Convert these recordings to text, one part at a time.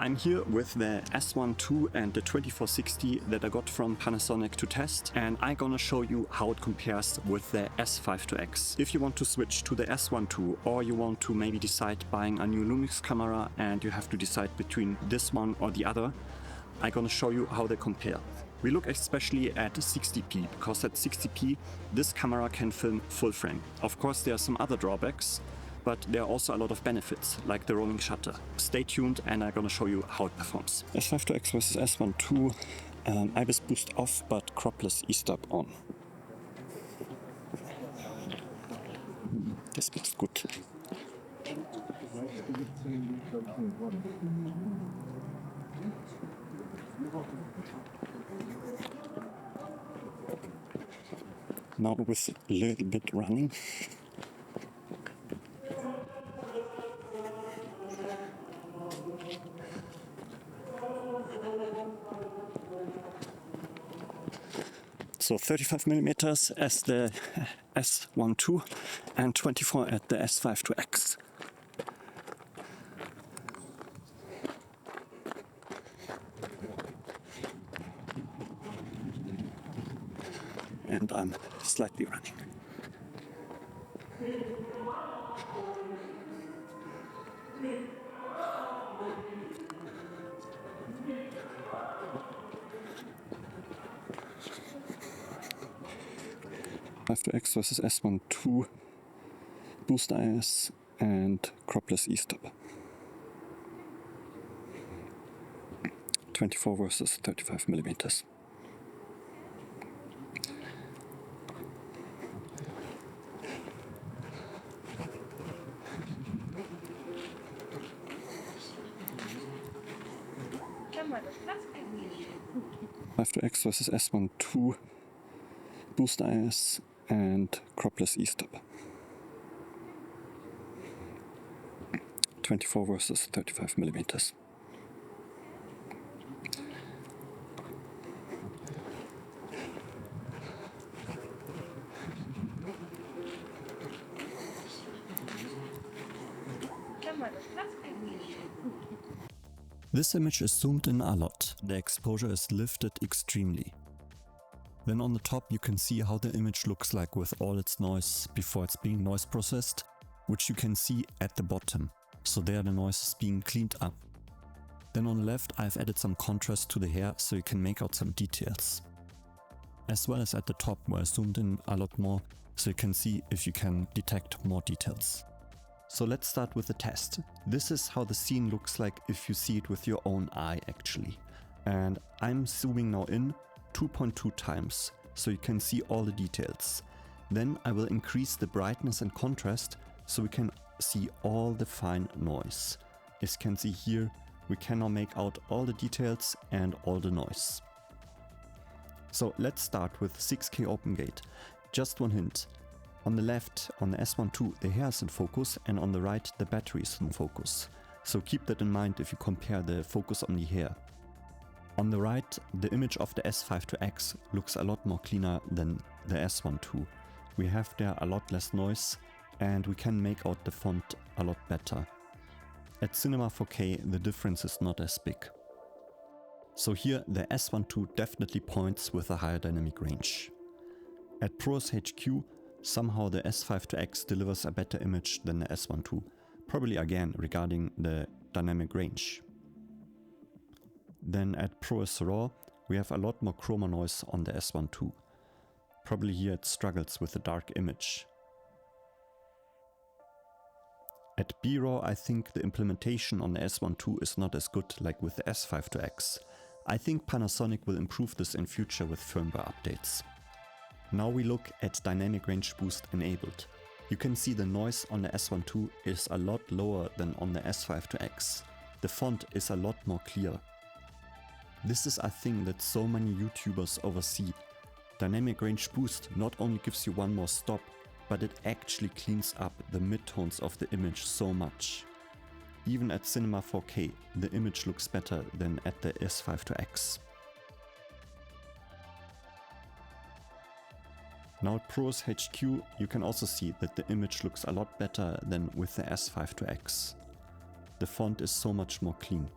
I'm here with the S1II and the 2460 that I got from Panasonic to test, and I'm gonna show you how it compares with the S5IIx. If you want to switch to the S1II, or you want to maybe decide buying a new Lumix camera and you have to decide between this one or the other, I'm gonna show you how they compare. We look especially at 60p, because at 60p this camera can film full frame. Of course there are some other drawbacks, but there are also a lot of benefits, like the rolling shutter. Stay tuned and I'm gonna show you how it performs. S5IIx versus S1II, IBIS boost off, but Cropless E-stop on. This looks good. Now with a little bit running. So 35mm as the S1II and 24 at the S5IIx. And I'm slightly running. S5IIx versus S1II, boost IS and Cropless E-stop. 24 versus 35mm. S5IIx versus S1II, boost IS and Cropless E-stop. 24 versus 35mm. This image is zoomed in a lot. The exposure is lifted extremely. Then on the top you can see how the image looks like with all its noise before it's being noise processed, which you can see at the bottom. So there the noise is being cleaned up. Then on the left I've added some contrast to the hair so you can make out some details. As well as at the top where I zoomed in a lot more so you can see if you can detect more details. So let's start with the test. This is how the scene looks like if you see it with your own eye actually. And I'm zooming now in 2.2 times so you can see all the details. Then I will increase the brightness and contrast so we can see all the fine noise. As you can see here, we can now make out all the details and all the noise. So let's start with 6K open gate. Just one hint. On the left, on the S1II, the hair is in focus, and on the right, the battery is in focus. So keep that in mind if you compare the focus on the hair. On the right, the image of the S5IIx looks a lot more cleaner than the S1II. We have there a lot less noise, and we can make out the font a lot better. At Cinema 4K, the difference is not as big. So here, the S1II definitely points with a higher dynamic range. At ProRes HQ, somehow the S5IIx delivers a better image than the S1II, probably again regarding the dynamic range. Then at ProRes RAW we have a lot more chroma noise on the S1II. Probably here it struggles with the dark image. At BRAW I think the implementation on the S1II is not as good like with the S5IIx. I think Panasonic will improve this in future with firmware updates. Now we look at dynamic range boost enabled. You can see the noise on the S1II is a lot lower than on the S5IIx. The font is a lot more clear. This is a thing that so many YouTubers oversee. Dynamic range boost not only gives you one more stop, but it actually cleans up the midtones of the image so much. Even at Cinema 4K, the image looks better than at the S5IIx. Now at ProRes HQ you can also see that the image looks a lot better than with the S5IIx. The font is so much more clean.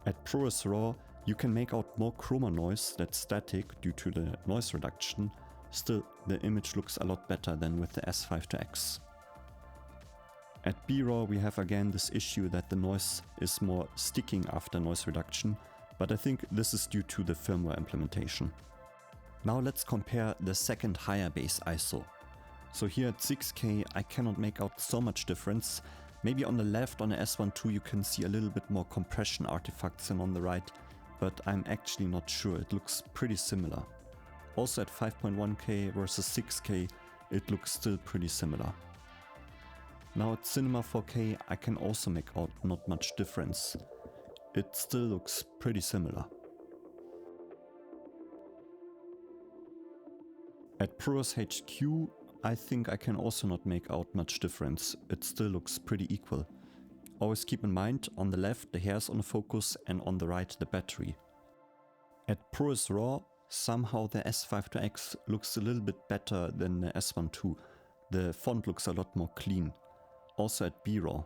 At ProRes RAW, you can make out more chroma noise that's static due to the noise reduction. Still, the image looks a lot better than with the S5IIx. At BRAW we have again this issue that the noise is more sticking after noise reduction, but I think this is due to the firmware implementation. Now let's compare the second higher base ISO. So here at 6K I cannot make out so much difference. Maybe on the left on the S1II you can see a little bit more compression artifacts than on the right, but I'm actually not sure, it looks pretty similar. Also at 5.1K versus 6K it looks still pretty similar. Now at Cinema 4K I can also make out not much difference. It still looks pretty similar. At ProRes HQ I think I can also not make out much difference. It still looks pretty equal. Always keep in mind, on the left the hair's on focus and on the right the battery. At ProRes RAW somehow the S5IIx looks a little bit better than the S1II. The font looks a lot more clean. Also at BRAW.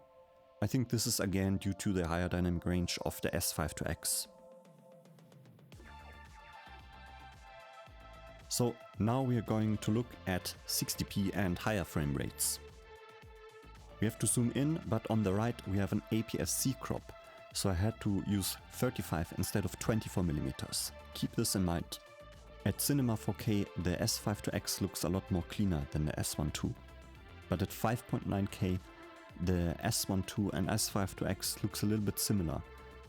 I think this is again due to the higher dynamic range of the S5IIx. So now we are going to look at 60p and higher frame rates. We have to zoom in, but on the right we have an APS-C crop, so I had to use 35 instead of 24mm. Keep this in mind. At Cinema 4K the S5IIx looks a lot more cleaner than the S1II. But at 5.9K the S1II and S5IIx looks a little bit similar.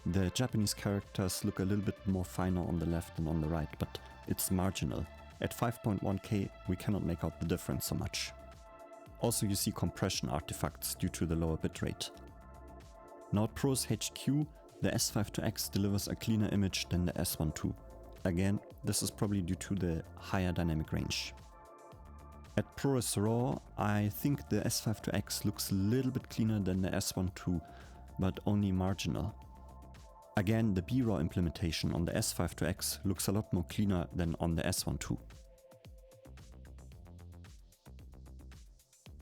The Japanese characters look a little bit more finer on the left than on the right, but it's marginal. At 5.1K we cannot make out the difference so much. Also you see compression artifacts due to the lower bitrate. Now at ProRes HQ the S5IIx delivers a cleaner image than the S1II. Again, this is probably due to the higher dynamic range. At ProRes RAW I think the S5IIx looks a little bit cleaner than the S1II, but only marginal. Again, the BRAW implementation on the S5IIx looks a lot more cleaner than on the S1II.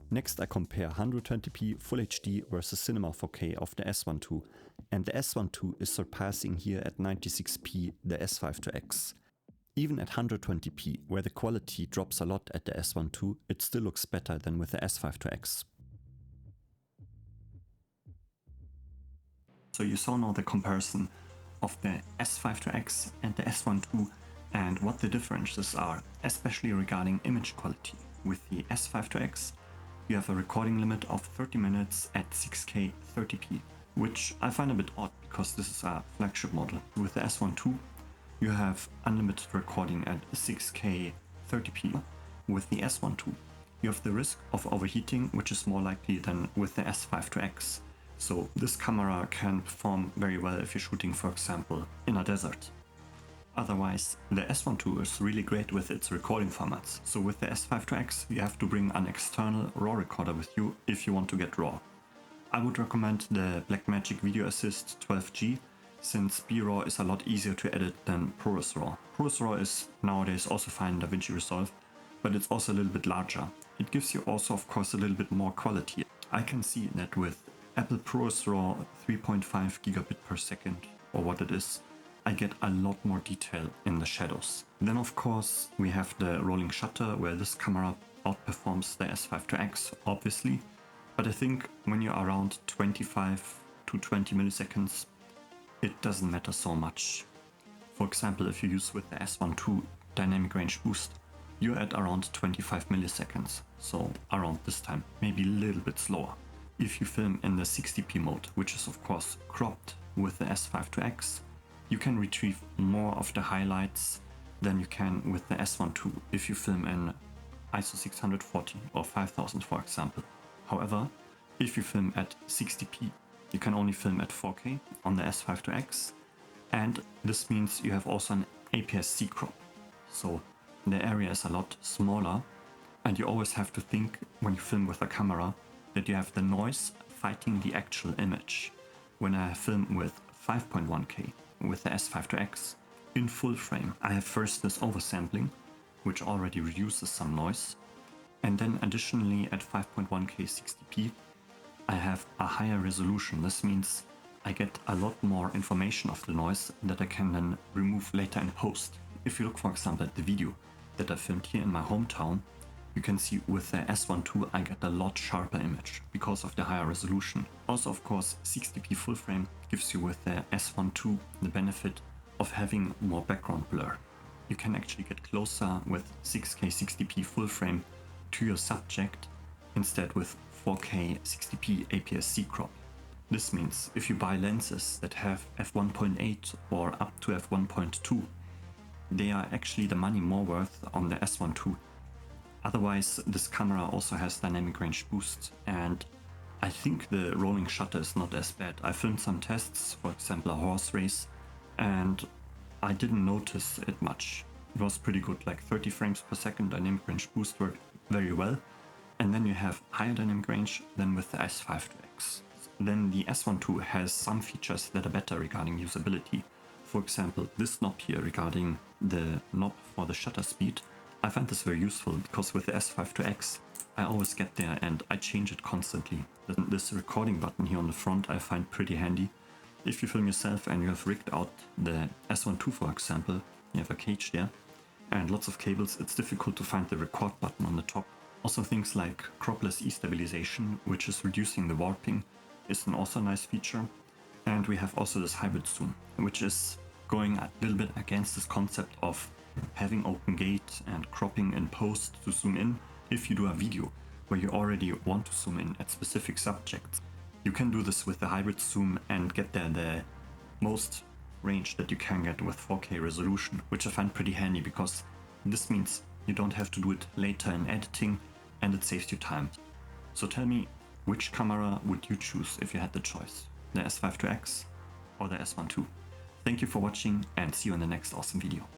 Next I compare 120p Full HD versus Cinema 4K of the S1II, and the S1II is surpassing here at 96p the S5IIx. Even at 120p, where the quality drops a lot at the S1II, it still looks better than with the S5IIx. So you saw now the comparison of the S5IIx and the S1II and what the differences are, especially regarding image quality. With the S5IIx, you have a recording limit of 30 minutes at 6K 30p, which I find a bit odd because this is a flagship model. With the S1II, you have unlimited recording at 6K 30p. With the S1II, you have the risk of overheating, which is more likely than with the S5IIx. So this camera can perform very well if you're shooting, for example, in a desert. Otherwise, the S1II is really great with its recording formats. So with the S5IIx, you have to bring an external RAW recorder with you if you want to get RAW. I would recommend the Blackmagic Video Assist 12G, since BRAW is a lot easier to edit than ProRes RAW. ProRes RAW is nowadays also fine in DaVinci Resolve, but it's also a little bit larger. It gives you also, of course, a little bit more quality. I can see that with Apple ProRes RAW 3.5 gigabit per second, or what it is, I get a lot more detail in the shadows. Then of course we have the rolling shutter, where this camera outperforms the S5IIx, obviously. But I think when you're around 25 to 20 milliseconds, it doesn't matter so much. For example, if you use with the S1II dynamic range boost, you're at around 25 milliseconds, so around this time, maybe a little bit slower. If you film in the 60p mode, which is of course cropped with the S5IIx, you can retrieve more of the highlights than you can with the S1II if you film in ISO 640 or 5000 for example. However, if you film at 60p, you can only film at 4K on the S5IIx, and this means you have also an APS-C crop. So the area is a lot smaller, and you always have to think when you film with a camera that you have the noise fighting the actual image. When I film with 5.1K with the S5IIx in full frame, I have first this oversampling, which already reduces some noise, and then additionally at 5.1K 60p, I have a higher resolution. This means I get a lot more information of the noise that I can then remove later in post. If you look, for example, at the video that I filmed here in my hometown, you can see with the S1II I get a lot sharper image because of the higher resolution. Also, of course, 60p full frame gives you with the S1II the benefit of having more background blur. You can actually get closer with 6K 60p full frame to your subject instead with 4K 60p APS-C crop. This means if you buy lenses that have f1.8 or up to f1.2, they are actually the money more worth on the S1II. Otherwise, this camera also has dynamic range boost, and I think the rolling shutter is not as bad. I filmed some tests, for example a horse race, and I didn't notice it much. It was pretty good, like 30 frames per second dynamic range boost worked very well. And then you have higher dynamic range than with the S5IIx. Then the S1II has some features that are better regarding usability. For example, this knob here regarding the knob for the shutter speed. I find this very useful because with the S5IIx I always get there and I change it constantly. This recording button here on the front I find pretty handy. If you film yourself and you have rigged out the S1II, for example, you have a cage there and lots of cables, it's difficult to find the record button on the top. Also things like Cropless stabilization, which is reducing the warping, is an also nice feature. And we have also this hybrid zoom, which is going a little bit against this concept of having open gate and cropping in post to zoom in. If you do a video where you already want to zoom in at specific subjects, you can do this with the hybrid zoom and get there the most range that you can get with 4K resolution, which I find pretty handy because this means you don't have to do it later in editing and it saves you time. So tell me, which camera would you choose if you had the choice? The S5IIx or the S1II? Thank you for watching and see you in the next awesome video.